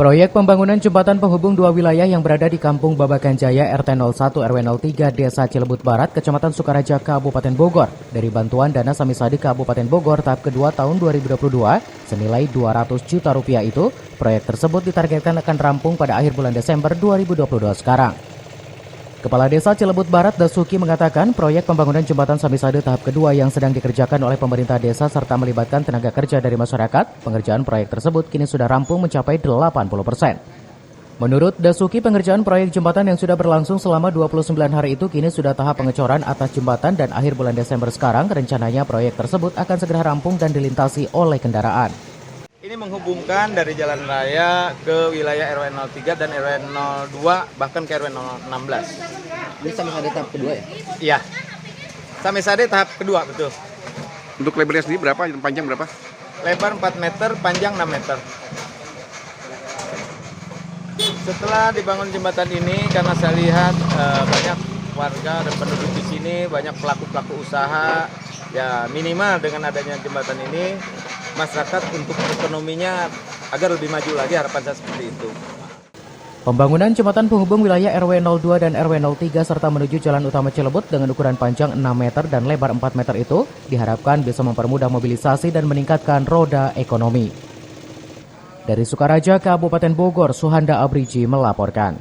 Proyek pembangunan jembatan penghubung dua wilayah yang berada di Kampung Babakan Jaya RT 01 RW 03 Desa Cilebut Barat, Kecamatan Sukaraja, Kabupaten Bogor, dari bantuan dana Samisade Kabupaten Bogor tahap kedua tahun 2022 senilai 200 juta rupiah itu, proyek tersebut ditargetkan akan rampung pada akhir bulan Desember 2022 sekarang. Kepala Desa Cilebut Barat Dasuki mengatakan proyek pembangunan jembatan Samisade tahap kedua yang sedang dikerjakan oleh pemerintah desa serta melibatkan tenaga kerja dari masyarakat, pengerjaan proyek tersebut kini sudah rampung mencapai 80%. Menurut Dasuki, pengerjaan proyek jembatan yang sudah berlangsung selama 29 hari itu kini sudah tahap pengecoran atas jembatan dan akhir bulan Desember sekarang rencananya proyek tersebut akan segera rampung dan dilintasi oleh kendaraan. Ini menghubungkan dari jalan raya ke wilayah RW 03 dan RW 02 bahkan ke RW 16. Ini Samisade tahap kedua ya? Iya. Samisade tahap kedua, betul. Untuk lebarnya sendiri berapa? Panjang berapa? Lebar 4 meter, panjang 6 meter. Setelah dibangun jembatan ini, karena saya lihat banyak warga dan penduduk di sini, banyak pelaku-pelaku usaha, ya minimal dengan adanya jembatan ini, masyarakat untuk ekonominya agar lebih maju lagi, harapan saya seperti itu. Pembangunan jembatan penghubung wilayah RW 02 dan RW 03 serta menuju jalan utama Cilebut dengan ukuran panjang 6 meter dan lebar 4 meter itu diharapkan bisa mempermudah mobilisasi dan meningkatkan roda ekonomi. Dari Sukaraja, Kabupaten Bogor, Suhanda Abriji melaporkan.